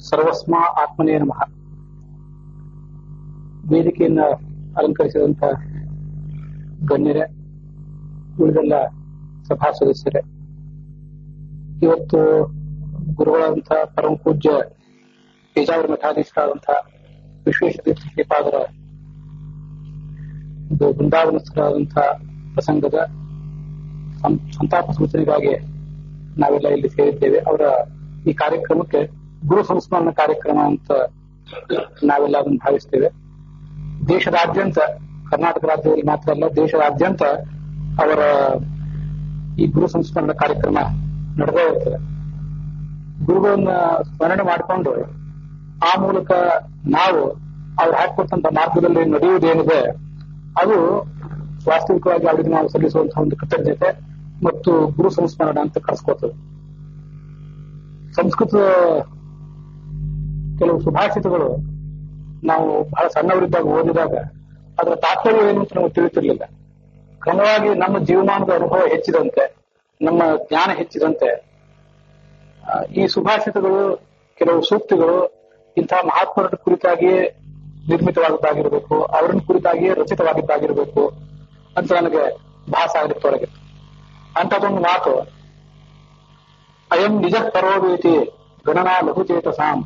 ಸರ್ವಸ್ಮ ಆತ್ಮನೇ ನಮಃ. ವೇದಿಕೆಯನ್ನು ಅಲಂಕರಿಸಿದಂತ ಗಣ್ಯರೇ, ಉಳಿದೆಲ್ಲ ಸಭಾ ಸದಸ್ಯರೇ, ಇವತ್ತು ಗುರುಗಳಾದಂಥ ಪರಮ ಪೂಜ್ಯ ಪೇಜಾವರ ಮಠಾಧೀಶರಾದಂಥ ವಿಶ್ವೇಶತೀರ್ಥ ಶ್ರೀಪಾದರ ಬೃಂದಾವನಸ್ಥರಾದಂಥ ಪ್ರಸಂಗದ ಸಂತಾಪ ಸೂಚನೆಗಾಗಿ ನಾವೆಲ್ಲ ಇಲ್ಲಿ ಸೇರಿದ್ದೇವೆ. ಅವರ ಈ ಕಾರ್ಯಕ್ರಮಕ್ಕೆ ಗುರು ಸಂಸ್ಮರಣ ಕಾರ್ಯಕ್ರಮ ಅಂತ ನಾವೆಲ್ಲ ಅದನ್ನು ಭಾವಿಸ್ತೇವೆ. ದೇಶದಾದ್ಯಂತ, ಕರ್ನಾಟಕ ರಾಜ್ಯದಲ್ಲಿ ಮಾತ್ರ ಅಲ್ಲ, ದೇಶದಾದ್ಯಂತ ಅವರ ಈ ಗುರು ಸಂಸ್ಮರಣ ಕಾರ್ಯಕ್ರಮ ನಡೆದೇ ಇರ್ತದೆ. ಗುರುಗಳನ್ನ ಸ್ಮರಣೆ ಮಾಡಿಕೊಂಡು ಆ ಮೂಲಕ ನಾವು ಅವ್ರು ಹಾಕಿಕೊಟ್ಟಂತ ಮಾರ್ಗದಲ್ಲಿ ನಡೆಯುವುದೇನಿದೆ ಅದು ವಾಸ್ತವಿಕವಾಗಿ ಅವರಿಗೆ ನಾವು ಸಲ್ಲಿಸುವಂತಹ ಒಂದು ಕೃತಜ್ಞತೆ ಮತ್ತು ಗುರು ಸಂಸ್ಮರಣ ಅಂತ ಕರೆಸ್ಕೋತದೆ. ಸಂಸ್ಕೃತದ ಕೆಲವು ಸುಭಾಷಿತಗಳು ನಾವು ಬಹಳ ಸಣ್ಣವರಿದ್ದಾಗ ಓದಿದಾಗ ಅದರ ತಾತ್ಪರ್ಯ ಏನು ಅಂತ ನಮಗೆ ತಿಳಿತಿರ್ಲಿಲ್ಲ. ಕ್ರಮವಾಗಿ ನಮ್ಮ ಜೀವಮಾನದ ಅನುಭವ ಹೆಚ್ಚಿದಂತೆ, ನಮ್ಮ ಜ್ಞಾನ ಹೆಚ್ಚಿದಂತೆ ಈ ಸುಭಾಷಿತಗಳು, ಕೆಲವು ಸೂಕ್ತಿಗಳು ಇಂತಹ ಮಹಾತ್ಮರ ಕುರಿತಾಗಿಯೇ ನಿರ್ಮಿತವಾದದ್ದಾಗಿರ್ಬೇಕು, ಅವರನ್ನ ಕುರಿತಾಗಿಯೇ ರಚಿತವಾಗಿದ್ದಾಗಿರ್ಬೇಕು ಅಂತ ನನಗೆ ಭಾಸ ಆಗಲಿಕ್ಕೆ ಅಂತದೊಂದು ಮಾತು, ಅಯಂ ನಿಜ ಪರೋವೇತಿ ಗಣನಾ ಲಘುಚೇತಸಾಂ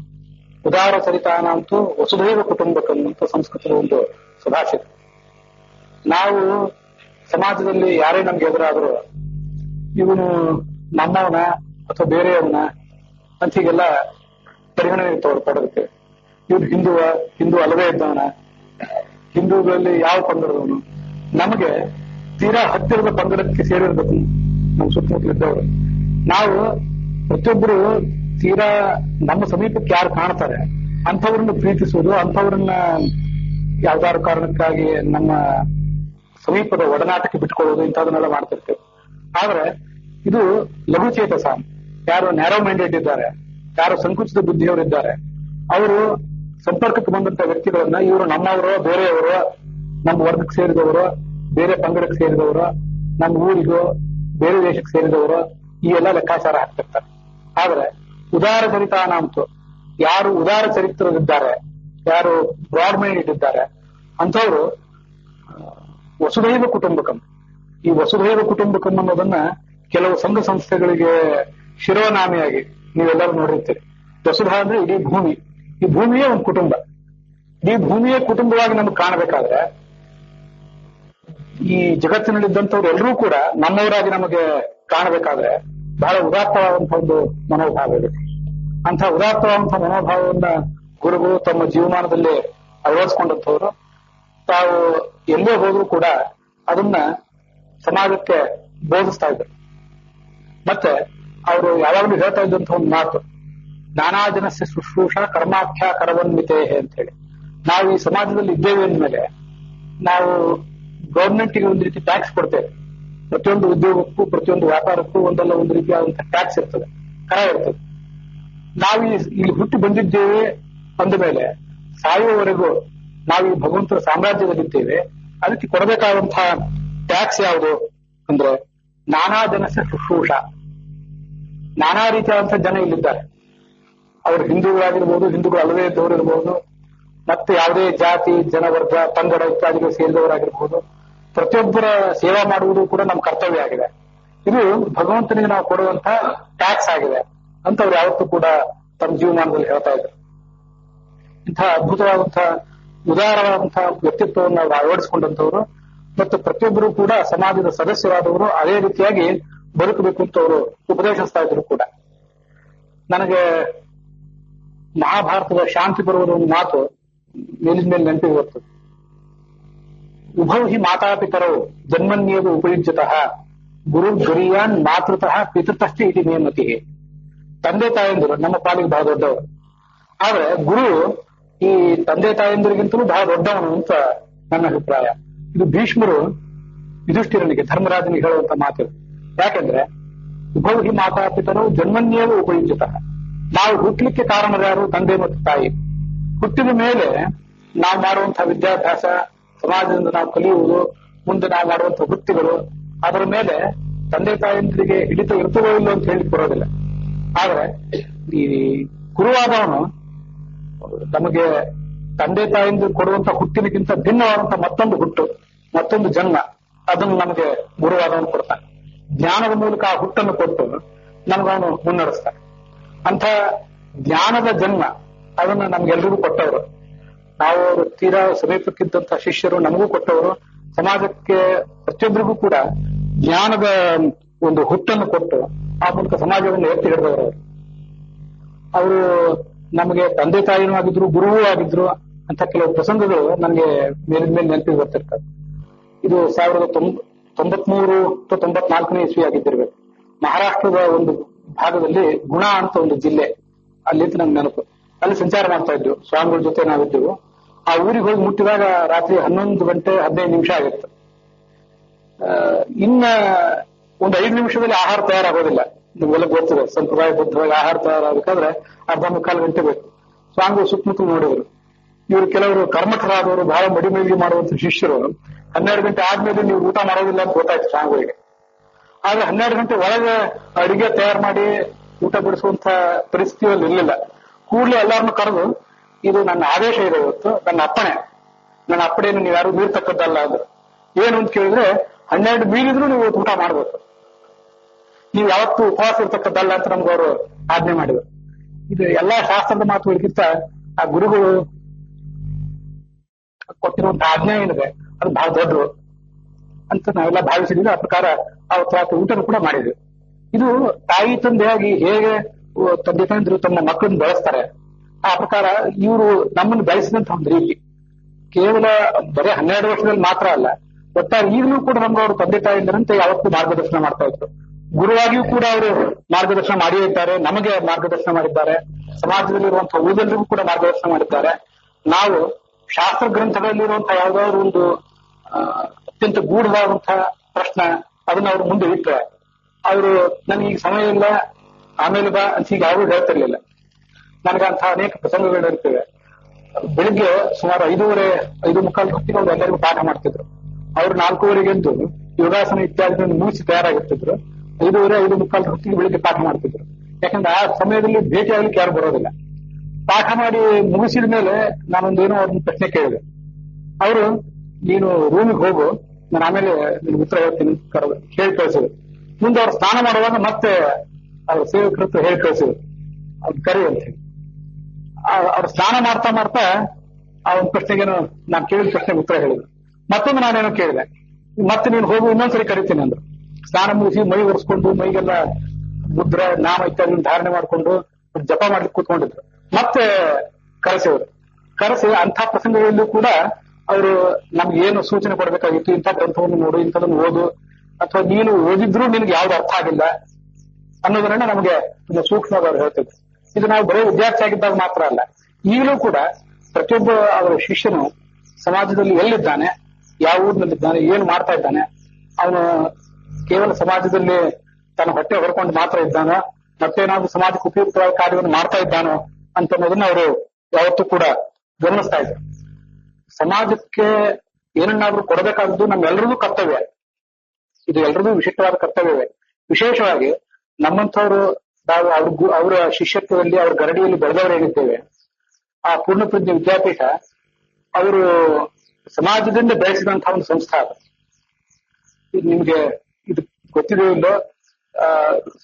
ಉದಾರ ಚರಿತಾನಂತೂ ವಸುಧೈವ ಕುಟುಂಬಕಂ ಅಂತ ಸಂಸ್ಕೃತದ ಒಂದು ಸುಭಾಷಿತ. ನಾವು ಸಮಾಜದಲ್ಲಿ ಯಾರೇ ನಮ್ಗೆ ಎದುರಾದರೂ ಇವನು ನಮ್ಮವನ ಅಥವಾ ಬೇರೆಯವನ ಅಂತ ಹೀಗೆಲ್ಲ ಪರಿಗಣನೆ ಪಡೆದಿರ್ತೇವೆ. ಇವನು ಹಿಂದೂ ಅಲ್ಲವೇ ಇದ್ದವನ, ಹಿಂದೂಗಳಲ್ಲಿ ಯಾವ ಪಂಗಡದವನು, ನಮಗೆ ತೀರಾ ಹತ್ತಿರದ ಪಂಗಡಕ್ಕೆ ಸೇರಿರ್ಬೇಕು ನಮ್ಮ ಸುತ್ತಮುತ್ತಲಿದ್ದವರು. ನಾವು ಪ್ರತಿಯೊಬ್ಬರು ತೀರಾ ನಮ್ಮ ಸಮೀಪಕ್ಕೆ ಯಾರು ಕಾಣ್ತಾರೆ ಅಂಥವ್ರನ್ನ ಪ್ರೀತಿಸುವುದು, ಅಂಥವ್ರನ್ನ ಯಾವ್ದಾದ್ರು ಕಾರಣಕ್ಕಾಗಿ ನಮ್ಮ ಸಮೀಪದ ಒಡನಾಟಕ್ಕೆ ಬಿಟ್ಕೊಳ್ಳೋದು, ಇಂಥದನ್ನೆಲ್ಲ ಮಾಡ್ತಿರ್ತೇವೆ. ಆದ್ರೆ ಇದು ಲಘುಚೇತಸ, ಯಾರು ನ್ಯಾರೋ ಮೈಂಡೆಡ್ ಇದ್ದಾರೆ, ಯಾರು ಸಂಕುಚಿತ ಬುದ್ಧಿಯವರಿದ್ದಾರೆ, ಅವರು ಸಂಪರ್ಕಕ್ಕೆ ಬಂದಂತ ವ್ಯಕ್ತಿಗಳನ್ನ ಇವರು ನಮ್ಮವರು, ಬೇರೆಯವರು, ನಮ್ಮ ವರ್ಗಕ್ಕೆ ಸೇರಿದವರು, ಬೇರೆ ಪಂಗಡಕ್ಕೆ ಸೇರಿದವರು, ನಮ್ಮ ಊರಿಗೋ ಬೇರೆ ದೇಶಕ್ಕೆ ಸೇರಿದವರು, ಈ ಎಲ್ಲ ಲೆಕ್ಕಾಚಾರ ಹಾಕ್ತಿರ್ತಾರೆ. ಆದ್ರೆ ಉದಾರ ಚರಿತಾನಂತೂ, ಯಾರು ಉದಾರ ಚರಿತ್ರರಿದ್ದಾರೆ, ಯಾರು ಬ್ರಾಡ್ ಮೈಂಡೆಡ್ ಇದ್ದಾರೆ ಅಂಥವ್ರು ವಸುಧೈವ ಕುಟುಂಬಕಂ. ಈ ವಸುಧೈವ ಕುಟುಂಬಕಂ ಅನ್ನೋದನ್ನ ಕೆಲವು ಸಂಘ ಸಂಸ್ಥೆಗಳಿಗೆ ಶಿರೋನಾಮಿಯಾಗಿ ನೀವೆಲ್ಲರೂ ನೋಡಿರ್ತೀರಿ. ವಸುಧ ಅಂದ್ರೆ ಇಡೀ ಭೂಮಿ, ಈ ಭೂಮಿಯೇ ಒಂದು ಕುಟುಂಬ. ಈ ಭೂಮಿಯೇ ಕುಟುಂಬವಾಗಿ ನಮಗೆ ಕಾಣಬೇಕಾದ್ರೆ ಈ ಜಗತ್ತಿನಲ್ಲಿದ್ದಂಥವ್ರು ಎಲ್ಲರೂ ಕೂಡ ನಮ್ಮವರಾಗಿ ನಮಗೆ ಕಾಣಬೇಕಾದ್ರೆ ಬಹಳ ಉದಾತ್ತವಾದಂತಹ ಒಂದು ಮನೋಭಾವ ಇದೆ. ಅಂಥ ಉದಾತ್ತವಾದಂತಹ ಮನೋಭಾವವನ್ನ ಗುರುಗಳು ತಮ್ಮ ಜೀವಮಾನದಲ್ಲಿ ಅಳವಡಿಸ್ಕೊಂಡಂಥವ್ರು. ತಾವು ಎಲ್ಲೇ ಹೋದ್ರೂ ಕೂಡ ಅದನ್ನ ಸಮಾಜಕ್ಕೆ ಬೋಧಿಸ್ತಾ ಇದ್ರು. ಮತ್ತೆ ಅವರು ಯಾವಾಗಲೂ ಹೇಳ್ತಾ ಇದ್ದಂಥ ಒಂದು ಮಾತು, ನಾನಾ ಜನಸ್ಯ ಶುಶ್ರೂಷ ಕರ್ಮಾಖ್ಯ ಕರವನ್ವಿತೇ ಅಂತ ಹೇಳಿ. ನಾವು ಈ ಸಮಾಜದಲ್ಲಿ ಇದ್ದೇವೆ ಅಂದ್ಮೇಲೆ ನಾವು ಗೌರ್ಮೆಂಟ್ಗೆ ಒಂದು ರೀತಿ ಟ್ಯಾಕ್ಸ್ ಕೊಡ್ತೇವೆ. ಪ್ರತಿಯೊಂದು ಉದ್ಯೋಗಕ್ಕೂ, ಪ್ರತಿಯೊಂದು ವ್ಯಾಪಾರಕ್ಕೂ ಒಂದಲ್ಲ ಒಂದು ರೀತಿಯಾದಂತಹ ಟ್ಯಾಕ್ಸ್ ಇರ್ತದೆ, ಕರ ಇರ್ತದೆ. ನಾವು ಇಲ್ಲಿ ಹುಟ್ಟಿ ಬಂದಿದ್ದೇವೆ ಅಂದ ಮೇಲೆ ಸಾಯುವವರೆಗೂ ನಾವು ಈ ಭಗವಂತರ ಸಾಮ್ರಾಜ್ಯದಲ್ಲಿದ್ದೇವೆ. ಅದಕ್ಕೆ ಕೊಡಬೇಕಾದಂತಹ ಟ್ಯಾಕ್ಸ್ ಯಾವುದು ಅಂದ್ರೆ ನಾನಾ ಜನಸ್ಯ ಶುಶ್ರೂಷ. ನಾನಾ ರೀತಿಯಾದಂತಹ ಜನ ಇಲ್ಲಿದ್ದಾರೆ. ಅವರು ಹಿಂದೂಗಳಾಗಿರ್ಬೋದು, ಹಿಂದೂಗಳು ಅಲ್ಲವೇ ಇದ್ದವರು ಇರ್ಬೋದು, ಮತ್ತೆ ಯಾವುದೇ ಜಾತಿ, ಜನವರ್ಗ, ಪಂಗಡ ಇತ್ಯಾದಿಗಳು ಸೇರಿದವರಾಗಿರ್ಬೋದು. ಪ್ರತಿಯೊಬ್ಬರ ಸೇವಾ ಮಾಡುವುದು ಕೂಡ ನಮ್ಮ ಕರ್ತವ್ಯ ಆಗಿದೆ. ಇದು ಭಗವಂತನಿಗೆ ನಾವು ಕೊಡುವಂತಹ ಟ್ಯಾಕ್ಸ್ ಆಗಿದೆ ಅಂತ ಅವ್ರು ಯಾವತ್ತೂ ಕೂಡ ತಮ್ಮ ಜೀವಮಾನದಲ್ಲಿ ಹೇಳ್ತಾ ಇದ್ರು. ಇಂತಹ ಅದ್ಭುತವಾದಂತಹ ಉದಾರವಾದಂತಹ ವ್ಯಕ್ತಿತ್ವವನ್ನು ಅವರು ಅಳವಡಿಸಿಕೊಂಡಂತವರು ಮತ್ತು ಪ್ರತಿಯೊಬ್ಬರು ಕೂಡ ಸಮಾಜದ ಸದಸ್ಯರಾದವರು ಅದೇ ರೀತಿಯಾಗಿ ಬದುಕಬೇಕು ಅಂತ ಅವರು ಉಪದೇಶಿಸ್ತಾ ಇದ್ರು ಕೂಡ. ನನಗೆ ಮಹಾಭಾರತದ ಶಾಂತಿ ಪರ್ವದ ಒಂದು ಮಾತು ಮೇಲಿನ ಮೇಲೆ ನೆನಪಿಗೆ ಬರ್ತದೆ. ಉಭೌ ಹಿ ಮಾತಾಪಿತರವು ಜನ್ಮನ್ಯೇವ ಉಪಯುಜ್ಯತಃ ಗುರು ಗರಿಯಾನ್ ಮಾತೃತಃ ಪಿತೃತಶ್ಚ ಇತಿ ನೇಮತಿ. ತಂದೆ ತಾಯಂದಿರು ನಮ್ಮ ಪಾಲಿಗೆ ಬಹಳ ದೊಡ್ಡವರು, ಆದ್ರೆ ಗುರು ಈ ತಂದೆ ತಾಯಂದಿರಿಗಿಂತಲೂ ಬಹಳ ದೊಡ್ಡವನು ಅಂತ ನನ್ನ ಅಭಿಪ್ರಾಯ. ಇದು ಭೀಷ್ಮರು ಯುಧಿಷ್ಠಿರನಿಗೆ, ಧರ್ಮರಾಜನಿಗೆ ಹೇಳುವಂತ ಮಾತು. ಯಾಕೆಂದ್ರೆ ಉಭೌ ಹಿ ಮಾತಾಪಿತರವು ಜನ್ಮನ್ಯೇವ ಉಪಯುಜ್ಯತಃ. ನಾವು ಹುಟ್ಟಲಿಕ್ಕೆ ಕಾರಣರಾರು ತಂದೆ ಮತ್ತು ತಾಯಿ. ಹುಟ್ಟಿದ ಮೇಲೆ ನಾವು ಮಾಡುವಂತಹ ವಿದ್ಯಾಭ್ಯಾಸ, ಸಮಾಜದಿಂದ ನಾವು ಕಲಿಯುವುದು, ಮುಂದೆ ನಾವು ಮಾಡುವಂತಹ ವೃತ್ತಿಗಳು, ಅದರ ಮೇಲೆ ತಂದೆ ತಾಯಂದಿರಿಗೆ ಹಿಡಿತ ಇರ್ತದೋ ಇಲ್ಲೋ ಅಂತ ಹೇಳಿ ಬರೋದಿಲ್ಲ. ಆದ್ರೆ ಈ ಗುರುವಾದವನು ನಮಗೆ ತಂದೆ ತಾಯಿಂದ ಕೊಡುವಂತ ಹುಟ್ಟಿನಕ್ಕಿಂತ ಭಿನ್ನವಾದಂತ ಮತ್ತೊಂದು ಹುಟ್ಟು, ಮತ್ತೊಂದು ಜನ್ಮ, ಅದನ್ನು ನಮಗೆ ಗುರುವಾದವನು ಕೊಡ್ತಾನೆ. ಜ್ಞಾನದ ಮೂಲಕ ಆ ಹುಟ್ಟನ್ನು ಕೊಟ್ಟು ನಮಗವನು ಮುನ್ನಡೆಸ್ತಾನೆ. ಅಂತ ಜ್ಞಾನದ ಜನ್ಮ ಅದನ್ನ ನಮ್ಗೆಲ್ರಿಗೂ ಕೊಟ್ಟವರು. ನಾವು ತೀರಾ ಸಮೀಪಕ್ಕಿದ್ದಂತ ಶಿಷ್ಯರು ನಮಗೂ ಕೊಟ್ಟವರು. ಸಮಾಜಕ್ಕೆ ಪ್ರತಿಯೊಬ್ಬರಿಗೂ ಕೂಡ ಜ್ಞಾನದ ಒಂದು ಹುಟ್ಟನ್ನು ಕೊಟ್ಟು ಆ ಮೂಲಕ ಸಮಾಜವನ್ನು ಎತ್ತಿ ಹಿಡಿದವರು. ಅವರು ನಮಗೆ ತಂದೆ ತಾಯಿನೂ ಆಗಿದ್ರು, ಗುರುವೂ ಆಗಿದ್ರು ಅಂತ ಕೆಲವು ಪ್ರಸಂಗಗಳು ನನಗೆ ಮೇಲಿನ ಮೇಲೆ ನೆನಪಿಗೆ ಬರ್ತಿರ್ತವೆ. ಇದು 1993-94 ಇಸ್ವಿ ಆಗಿದ್ದಿರ್ಬೇಕು. ಮಹಾರಾಷ್ಟ್ರದ ಒಂದು ಭಾಗದಲ್ಲಿ ಗುಣ ಅಂತ ಒಂದು ಜಿಲ್ಲೆ, ಅಲ್ಲಿಂದ ನಮ್ಗೆ ನೆನಪು. ಅಲ್ಲಿ ಸಂಚಾರ ಮಾಡ್ತಾ ಇದ್ವು, ಸ್ವಾಮಿಗಳ ಜೊತೆ ನಾವಿದ್ದೆವು. ಆ ಊರಿಗೆ ಹೋಗಿ ಮುಟ್ಟಿದಾಗ ರಾತ್ರಿ 11 ಗಂಟೆ 15 ನಿಮಿಷ ಆಗಿತ್ತು. ಇನ್ನ ಒಂದು 5 ನಿಮಿಷದಲ್ಲಿ ಆಹಾರ ತಯಾರಾಗೋದಿಲ್ಲ. ನಿಮ್ಗೆಲ್ಲ ಗೊತ್ತಿದೆ, ಸಂಪ್ರದಾಯಬದ್ಧವಾಗಿ ಆಹಾರ ತಯಾರಾಗಬೇಕಾದ್ರೆ ಅರ್ಧ ಮುಕ್ಕಾಲು ಗಂಟೆ ಬೇಕು. ಸ್ವಾಮಿಗಳು ಸುತ್ತಮುತ್ತಲು ನೋಡಿದ್ರು. ಇವರು ಕೆಲವರು ಕರ್ಮಠರಾದವರು, ಬಹಳ ಮಡಿಮೇಲಿಗೆ ಮಾಡುವಂತ ಶಿಷ್ಯರು 12 ಗಂಟೆ ಆದ್ಮೇಲೆ ನೀವು ಊಟ ಮಾಡೋದಿಲ್ಲ ಅಂತ ಗೊತ್ತಾಯ್ತು ಸ್ವಾಮಿಗಳಿಗೆ. ಆದ್ರೆ 12 ಗಂಟೆ ಒಳಗೆ ಅಡಿಗೆ ತಯಾರು ಮಾಡಿ ಊಟ ಬಿಡಿಸುವಂತ ಪರಿಸ್ಥಿತಿಯಲ್ಲಿ ಇರಲಿಲ್ಲ. ಕೂಡಲೇ ಎಲ್ಲಾರನ್ನು ಕರೆದು, ಇದು ನನ್ನ ಆದೇಶ ಇದೆ, ಇವತ್ತು ನನ್ನ ಅಪ್ಪಣೆಯನ್ನು ನೀವು ಯಾರು ಮೀರ್ತಕ್ಕದ್ದಲ್ಲ. ಅದು ಏನು ಅಂತ ಕೇಳಿದ್ರೆ 12 ಮೀರಿದ್ರು ನೀವು ಊಟ ಮಾಡ್ಬೇಕು, ನೀವು ಯಾವತ್ತೂ ಉಪವಾಸ ಇರ್ತಕ್ಕದ್ದಲ್ಲ ಅಂತ ನಮ್ಗೆ ಅವರು ಆಜ್ಞೆ ಮಾಡಿದ್ರು. ಇದು ಎಲ್ಲಾ ಶಾಸ್ತ್ರದ ಮಾತುಗಳಿಗಿಂತ ಆ ಗುರುಗಳು ಕೊಟ್ಟಿರುವಂತ ಆಜ್ಞೆ ಏನಿದೆ ಅದು ಬಹಳ ದೊಡ್ಡದು ಅಂತ ನಾವೆಲ್ಲ ಭಾವಿಸಿದ್ವಿ. ಆ ಪ್ರಕಾರ ಅವತ್ತು ರಾತ್ರಿ ಊಟನೂ ಕೂಡ ಮಾಡಿದ್ವಿ. ಇದು ತಾಯಿ ತಂದೆಯಾಗಿ ಹೇಗೆ ತಂದೆ ತಾಯಂದಿರು ತಮ್ಮ ಮಕ್ಕಳನ್ನು ಬೆಳೆಸ್ತಾರೆ, ಆ ಪ್ರಕಾರ ಇವರು ನಮ್ಮನ್ನು ಬೆಳೆಸಿದಂತ ಒಂದು ರೀತಿ ಕೇವಲ ಬರೀ 12 ವರ್ಷದಲ್ಲಿ ಮಾತ್ರ ಅಲ್ಲ, ಒಟ್ಟಾರೆ ಈಗಲೂ ಕೂಡ ನಮ್ಗೆ ಅವರು ತಂದೆ ತಾಯಿಂದರಂತೆ ಯಾವತ್ತೂ ಮಾರ್ಗದರ್ಶನ ಮಾಡ್ತಾ ಇದ್ರು. ಗುರುವಾಗಿಯೂ ಕೂಡ ಅವರು ಮಾರ್ಗದರ್ಶನ ಮಾಡಿಯೇ ಇದ್ದಾರೆ, ನಮಗೆ ಮಾರ್ಗದರ್ಶನ ಮಾಡಿದ್ದಾರೆ, ಸಮಾಜದಲ್ಲಿರುವಂತಹ ಉಳಿದೆಲ್ಲರಿಗೂ ಕೂಡ ಮಾರ್ಗದರ್ಶನ ಮಾಡಿದ್ದಾರೆ. ನಾವು ಶಾಸ್ತ್ರ ಗ್ರಂಥಗಳಲ್ಲಿರುವಂತಹ ಯಾವುದಾದ್ರು ಒಂದು ಅತ್ಯಂತ ಗೂಢವಾದಂತಹ ಪ್ರಶ್ನೆ ಅದನ್ನ ಅವ್ರ ಮುಂದೆ ಇಟ್ಟರೆ ಅವರು ನನಗೆ ಈಗ ಸಮಯ ಇಲ್ಲ, ಆಮೇಲೆ ಬಾ ಅಂತ ಈಗ ಯಾರು ಹೇಳ್ತಿರ್ಲಿಲ್ಲ. ನನಗಂತಹ ಅನೇಕ ಪ್ರಸಂಗಗಳು ಇರ್ತವೆ. ಬೆಳಿಗ್ಗೆ ಸುಮಾರು 5:45 ಹೊತ್ತಿಗೆ ಅವ್ರು ಎಲ್ಲರಿಗೂ ಪಾಠ ಮಾಡ್ತಿದ್ರು. ಅವ್ರು 4:15 ಎದ್ದು ಯೋಗಾಸನ ಇತ್ಯಾದಿಗಳನ್ನು ಮುಗಿಸಿ ತಯಾರಾಗಿರ್ತಿದ್ರು. 5:45 ಹೊತ್ತಿಗೆ ಬೆಳಿಗ್ಗೆ ಪಾಠ ಮಾಡ್ತಿದ್ರು. ಯಾಕಂದ್ರೆ ಆ ಸಮಯದಲ್ಲಿ ಭೇಟಿ ಆಗ್ಲಿಕ್ಕೆ ಯಾರು ಬರೋದಿಲ್ಲ. ಪಾಠ ಮಾಡಿ ಮುಗಿಸಿದ ಮೇಲೆ ನಾನೊಂದೇನೋ ಅವ್ರನ್ನ ಪ್ರಶ್ನೆ ಕೇಳಿದೆ. ಅವರು, ನೀನು ರೂಮಿಗೆ ಹೋಗು, ನಾನು ಆಮೇಲೆ ನಿನ್ಗೆ ಉತ್ತರ ಹೇಳ್ತೀನಿ ಹೇಳಿ ಕಳಿಸಿದ್ರು. ಮುಂದೆ ಅವ್ರು ಸ್ನಾನ ಮಾಡುವಾಗ ಮತ್ತೆ ಅವ್ರ ಸೇವಕರ ಹತ್ರ ಹೇಳಿ ಕಳಿಸಿದ್ರು, ಅವ್ರು ಕರಿ ಅಂತ ಹೇಳಿ. ಅವ್ರು ಸ್ನಾನ ಮಾಡ್ತಾ ಮಾಡ್ತಾ ಆ ಒಂದು ಪ್ರಶ್ನೆಗೇನು ನಾನು ಕೇಳಿದ ಪ್ರಶ್ನೆಗೆ ಉತ್ತರ ಹೇಳಿದ್ರು. ಮತ್ತೊಂದು ನಾನೇನೋ ಕೇಳಿದೆ, ಮತ್ತೆ ನೀನು ಹೋಗು, ಇನ್ನೊಂದ್ಸರಿ ಕರಿತೀನಿ ಅಂದ್ರು. ಸ್ನಾನ ಮುಗಿಸಿ ಮೈ ಒರೆಸ್ಕೊಂಡು ಮೈಗೆಲ್ಲ ಮುದ್ರ ನಾಮ ಇತ್ಯಾದಿ ಧಾರಣೆ ಮಾಡ್ಕೊಂಡು ಜಪ ಮಾಡ್ಲಿಕ್ಕೆ ಕೂತ್ಕೊಂಡಿದ್ರು. ಮತ್ತೆ ಕರೆಸಿ ಅಂಥ ಪ್ರಸಂಗಗಳಲ್ಲೂ ಕೂಡ ಅವರು ನಮ್ಗೆ ಏನು ಸೂಚನೆ ಕೊಡಬೇಕಾಗಿತ್ತು, ಇಂಥ ಗ್ರಂಥವನ್ನು ನೋಡು, ಇಂಥದನ್ನು ಓದು, ಅಥವಾ ನೀನು ಓದಿದ್ರು ನಿನ್ಗೆ ಯಾವ್ದು ಅರ್ಥ ಆಗಿಲ್ಲ ಅನ್ನೋದನ್ನ ನಮಗೆ ಸೂಕ್ಷ್ಮವಾಗಿ ಅವ್ರು ಹೇಳ್ತಿದ್ರು. ಇದು ನಾವು ಬರೀ ವಿದ್ಯಾರ್ಥಿ ಆಗಿದ್ದಾಗ ಮಾತ್ರ ಅಲ್ಲ, ಈಗಲೂ ಕೂಡ ಪ್ರತಿಯೊಬ್ಬ ಅವರ ಶಿಷ್ಯನು ಸಮಾಜದಲ್ಲಿ ಎಲ್ಲಿದ್ದಾನೆ, ಯಾವ ಊರಿನಲ್ಲಿದ್ದಾನೆ, ಏನು ಮಾಡ್ತಾ ಇದ್ದಾನೆ, ಅವನು ಕೇವಲ ಸಮಾಜದಲ್ಲಿ ತನ್ನ ಹೊಟ್ಟೆ ಹೊರಕೊಂಡು ಮಾತ್ರ ಇದ್ದಾನೋ, ಮತ್ತೇನಾದ್ರೂ ಸಮಾಜಕ್ಕೆ ಉಪಯುಕ್ತವಾದ ಕಾರ್ಯವನ್ನು ಮಾಡ್ತಾ ಇದ್ದಾನೋ ಅಂತ ಅನ್ನೋದನ್ನ ಅವರು ಯಾವತ್ತೂ ಕೂಡ ಗಮನಿಸ್ತಾ ಇದ್ರು. ಸಮಾಜಕ್ಕೆ ಏನನ್ನಾದ್ರೂ ಕೊಡಬೇಕಾದದ್ದು ನಮ್ಮೆಲ್ಲರಿಗೂ ಕರ್ತವ್ಯ. ಇದು ಎಲ್ರಿಗೂ ವಿಶಿಷ್ಟವಾದ ಕರ್ತವ್ಯವೇ. ವಿಶೇಷವಾಗಿ ನಮ್ಮಂಥವ್ರು ನಾವು ಅವರ ಶಿಷ್ಯತ್ವದಲ್ಲಿ, ಅವ್ರ ಗರಡಿಯಲ್ಲಿ ಬೆಳೆದವರೇನಿದ್ದೇವೆ, ಆ ಪೂರ್ಣಪ್ರಜ್ಞೆ ವಿದ್ಯಾಪೀಠ ಅವರು ಸಮಾಜದಿಂದ ಬೆಳೆಸಿದಂತಹ ಒಂದು ಸಂಸ್ಥೆ ಅದು. ನಿಮ್ಗೆ ಇದು ಗೊತ್ತಿದೆಯೋ ಇಲ್ಲೋ,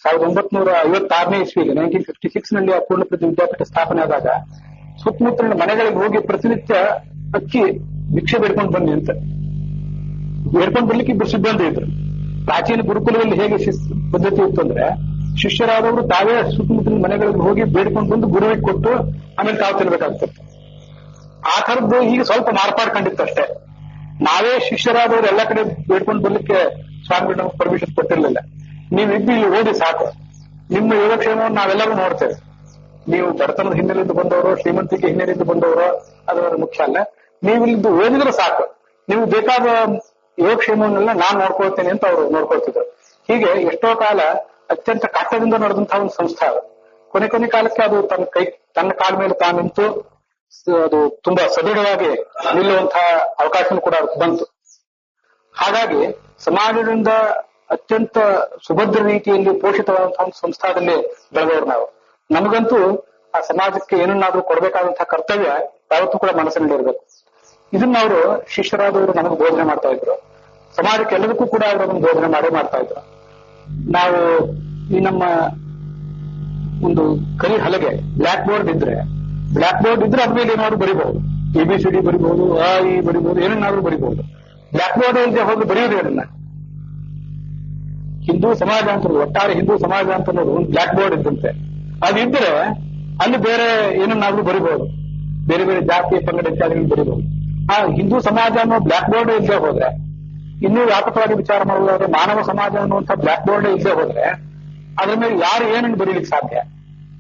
1956ನೇ ಇಸ್ವಿಗೆ 1956ನಲ್ಲಿ ಆ ಪೂರ್ಣಪ್ರಜ್ಞೆ ವಿದ್ಯಾಪೀಠ ಸ್ಥಾಪನೆ ಆದಾಗ ಸುತ್ತಮುತ್ತಲಿನ ಮನೆಗಳಿಗೆ ಹೋಗಿ ಪ್ರತಿನಿತ್ಯ ಅಕ್ಕಿ ಭಿಕ್ಷೆ ಬೇಡ್ಕೊಂಡು ಬನ್ನಿ ಅಂತ ಬೇಡ್ಕೊಂಡು ಬರ್ಲಿಕ್ಕೆ ಇಬ್ಬರು ಸಿಬ್ಬಂದಿ ಇದ್ರು. ಪ್ರಾಚೀನ ಗುರುಕುಲದಲ್ಲಿ ಹೇಗೆ ಪದ್ಧತಿ ಇತ್ತು ಅಂದ್ರೆ, ಶಿಷ್ಯರಾದವರು ತಾವೇ ಸುತ್ತಮುತ್ತಲಿನ ಮನೆಗಳಿಗೆ ಹೋಗಿ ಬೇಡ್ಕೊಂಡು ಬಂದು ಗುರುವಿಗೆ ಕೊಟ್ಟು ಆಮೇಲೆ ತಾವು ತಿನ್ಬೇಕಾಗ್ತಿತ್ತು. ಆ ಥರದ್ದು ಈಗ ಸ್ವಲ್ಪ ಮಾರ್ಪಾಡು ಕಂಡಿತ್ತು ಅಷ್ಟೇ. ನಾವೇ ಶಿಷ್ಯರಾದವರು ಎಲ್ಲ ಕಡೆ ಬೇಡ್ಕೊಂಡು ಬರ್ಲಿಕ್ಕೆ ಸ್ವಾಮಿಗಳು ನಮ್ಗೆ ಪರ್ಮಿಷನ್ ಕೊಟ್ಟಿರ್ಲಿಲ್ಲ. ನೀವಿದ್ದು ಇಲ್ಲಿ ಓದಿ ಸಾಕು, ನಿಮ್ಮ ಯೋಗಕ್ಷೇಮವನ್ನು ನಾವೆಲ್ಲರೂ ನೋಡ್ತೇವೆ. ನೀವು ಬಡತನದ ಹಿನ್ನೆಲೆಯಿಂದ ಬಂದವರು, ಶ್ರೀಮಂತಿಕೆ ಹಿನ್ನೆಲೆಯಿಂದ ಬಂದವರು, ಅದರ ಮುಖ್ಯ ಅಲ್ಲ. ನೀವಿಲ್ಲಿದ್ದು ಓದಿದ್ರೆ ಸಾಕು, ನೀವು ಬೇಕಾದ ಯೋಗಕ್ಷೇಮವನ್ನೆಲ್ಲ ನಾನ್ ನೋಡ್ಕೊಳ್ತೇನೆ ಅಂತ ಅವರು ನೋಡ್ಕೊಳ್ತಿದ್ರು. ಹೀಗೆ ಎಷ್ಟೋ ಕಾಲ ಅತ್ಯಂತ ಕಷ್ಟದಿಂದ ನಡೆದಂತಹ ಒಂದು ಸಂಸ್ಥೆ ಅದು. ಕೊನೆ ಕಾಲಕ್ಕೆ ಅದು ತನ್ನ ಕಾಲ ಮೇಲೆ ತಾನು ನಿಂತು ಅದು ತುಂಬಾ ಸದೃಢವಾಗಿ ನಿಲ್ಲುವಂತಹ ಅವಕಾಶನೂ ಕೂಡ ಬಂತು. ಹಾಗಾಗಿ ಸಮಾಜದಿಂದ ಅತ್ಯಂತ ಸುಭದ್ರ ರೀತಿಯಲ್ಲಿ ಪೋಷಿತವಾದಂತಹ ಒಂದು ಸಂಸ್ಥಾದಲ್ಲಿ ಬೆಳೆದವರು ನಾವು. ನಮಗಂತೂ ಆ ಸಮಾಜಕ್ಕೆ ಏನನ್ನಾದ್ರೂ ಕೊಡಬೇಕಾದಂತಹ ಕರ್ತವ್ಯ ಯಾವತ್ತೂ ಕೂಡ ಮನಸ್ಸಿನಲ್ಲಿ ಇರಬೇಕು. ಇದನ್ನ ಅವರು ಶಿಷ್ಯರಾದವರು ನಮಗೆ ಬೋಧನೆ ಮಾಡ್ತಾ ಇದ್ರು. ಸಮಾಜಕ್ಕೆ ಎಲ್ಲದಕ್ಕೂ ಕೂಡ ಅವರು ಅದನ್ನು ಬೋಧನೆ ಮಾಡ್ತಾ ಇದ್ರು. ನಾವು ಈ ನಮ್ಮ ಒಂದು ಕರಿ ಹಲಗೆ ಬ್ಲಾಕ್ ಬೋರ್ಡ್ ಇದ್ರೆ ಅದ್ಮೇಲೆ ಏನಾದ್ರು ಬರಿಬಹುದು, ABCD ಬರಿಬಹುದು, ಈ ಬರಿಬಹುದು, ಏನನ್ನಾದ್ರೂ ಬರಿಬಹುದು. ಬ್ಲಾಕ್ ಬೋರ್ಡ್ ಇಲ್ಲದೆ ಹೋಗಿ ಬರೆಯುವುದು ಏನನ್ನ? ಹಿಂದೂ ಸಮಾಜ ಅಂತ ಒಟ್ಟಾರೆ ಹಿಂದೂ ಸಮಾಜ ಅಂತ ಅನ್ನೋದು ಒಂದು ಬ್ಲಾಕ್ ಬೋರ್ಡ್ ಇದ್ದಂತೆ. ಅದಿದ್ರೆ ಅಲ್ಲಿ ಬೇರೆ ಏನನ್ನಾದ್ರೂ ಬರಿಬಹುದು, ಬೇರೆ ಬೇರೆ ಜಾತಿ ಪಂಗಡ ಇತ್ಯಾದಿಗಳು ಬರಿಬಹುದು. ಆ ಹಿಂದೂ ಸಮಾಜ ಅನ್ನೋ ಬ್ಲಾಕ್ ಬೋರ್ಡ್ ಇಲ್ಲದೆ ಹೋದ್ರೆ, ಇನ್ನೂ ವ್ಯಾಪಕವಾಗಿ ವಿಚಾರ ಮಾಡುವುದಾದ್ರೆ ಮಾನವ ಸಮಾಜ ಅನ್ನುವಂಥ ಬ್ಲಾಕ್ ಬೋರ್ಡ್ ಇಲ್ಲದೆ ಹೋದ್ರೆ ಅದ್ರ ಮೇಲೆ ಯಾರು ಏನನ್ನು ಬರೀಲಿಕ್ಕೆ ಸಾಧ್ಯ?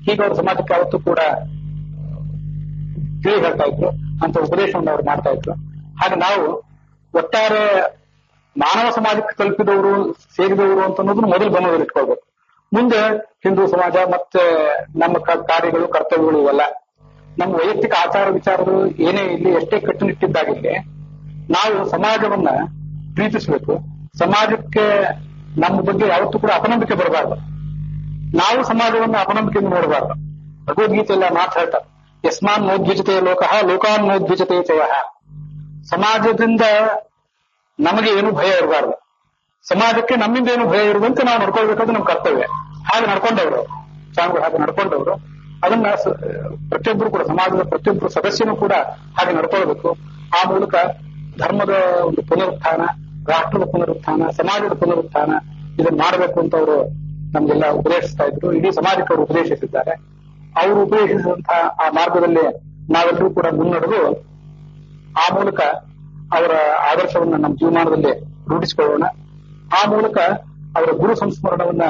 ಹೀಗೆ ಅವ್ರ ಸಮಾಜಕ್ಕೆ ಯಾವತ್ತೂ ಕೂಡ ತಿಳಿ ಹೇಳ್ತಾ ಇದ್ರು, ಅಂತ ಉಪದೇಶವನ್ನು ಅವ್ರು ಮಾಡ್ತಾ ಇದ್ರು. ಹಾಗೆ ನಾವು ಒಟ್ಟಾರೆ ಮಾನವ ಸಮಾಜಕ್ಕೆ ತಲುಪಿದವರು, ಸೇರಿದವರು ಅಂತ ಅನ್ನೋದನ್ನು ಮೊದಲು ಗಮನದಲ್ಲಿ ಇಟ್ಕೊಳ್ಬೇಕು. ಮುಂದೆ ಹಿಂದೂ ಸಮಾಜ ಮತ್ತೆ ನಮ್ಮ ಕಾರ್ಯಗಳು, ಕರ್ತವ್ಯಗಳು ಇವೆಲ್ಲ ನಮ್ಮ ವೈಯಕ್ತಿಕ ಆಚಾರ ವಿಚಾರಗಳು ಏನೇ ಇಲ್ಲಿ ಎಷ್ಟೇ ಕಟ್ಟುನಿಟ್ಟಿದ್ದಾಗಿರಲಿ, ನಾವು ಸಮಾಜವನ್ನ ಪ್ರೀತಿಸಬೇಕು. ಸಮಾಜಕ್ಕೆ ನಮ್ಮ ಬಗ್ಗೆ ಯಾವತ್ತೂ ಕೂಡ ಅಪನಂಬಿಕೆ ಬರಬಾರ್ದು. ನಾವು ಸಮಾಜವನ್ನು ಅಪನಂಬಿಕೆಯಿಂದ ನೋಡಬಾರ್ದು. ಭಗವದ್ಗೀತೆಯಲ್ಲ ಮಾತು ಹೇಳ್ತಾರೆ, ಯಸ್ಮಾನ್ ನೋದ್ವಿಜತೆ ಲೋಕಃ ಲೋಕಾನ್ ನೋದ್ವಿಜತೆ ಚಯಃ. ಸಮಾಜದಿಂದ ನಮಗೆ ಏನು ಭಯ ಇರಬಾರ್ದು, ಸಮಾಜಕ್ಕೆ ನಮ್ಮಿಂದ ಏನು ಭಯ ಇರುವಂತೆ ನಾವು ನಡ್ಕೊಳ್ಬೇಕಾದ್ರೆ ನಮ್ಮ ಕರ್ತವ್ಯ. ಹಾಗೆ ನಡ್ಕೊಂಡವರು ಸ್ವಾಮಿಗಳು, ಹಾಗೆ ನಡ್ಕೊಂಡವರು. ಅದನ್ನ ಪ್ರತಿಯೊಬ್ಬರು ಕೂಡ, ಸಮಾಜದ ಪ್ರತಿಯೊಬ್ಬರು ಸದಸ್ಯನೂ ಕೂಡ ಹಾಗೆ ನಡ್ಕೊಳ್ಬೇಕು. ಆ ಮೂಲಕ ಧರ್ಮದ ಒಂದು ಪುನರುತ್ಥಾನ, ರಾಷ್ಟ್ರದ ಪುನರುತ್ಥಾನ, ಸಮಾಜದ ಪುನರುತ್ಥಾನ ಇದನ್ನ ಮಾಡಬೇಕು ಅಂತ ಅವರು ನಮ್ಗೆಲ್ಲ ಉಪದೇಶಿಸ್ತಾ ಇದ್ರು. ಇಡೀ ಸಮಾಜಕ್ಕೆ ಅವರು ಉಪದೇಶಿಸಿದ್ದಾರೆ. ಅವರು ಉಪದೇಶಿಸಿದಂತಹ ಆ ಮಾರ್ಗದಲ್ಲಿ ನಾವೆಲ್ಲರೂ ಕೂಡ ಮುನ್ನಡೆದು ಆ ಮೂಲಕ ಅವರ ಆದರ್ಶವನ್ನ ನಮ್ಮ ಜೀವಮಾನದಲ್ಲಿ ರೂಢಿಸಿಕೊಳ್ಳೋಣ. ಆ ಮೂಲಕ ಅವರ ಗುರು ಸಂಸ್ಮರಣವನ್ನ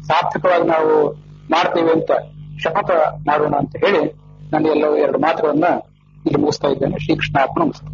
ಸಾರ್ಥಕವಾಗಿ ನಾವು ಮಾಡ್ತೇವೆ ಅಂತ ಶಪಥ ಮಾಡೋಣ ಅಂತ ಹೇಳಿ ನಾನು ಎಲ್ಲ ಎರಡು ಮಾತುಗಳನ್ನ ಇಲ್ಲಿ ಮುಗಿಸ್ತಾ ಇದ್ದೇನೆ. ಶ್ರೀಕೃಷ್ಣ ಅರ್ಪಣಮಸ್ತು.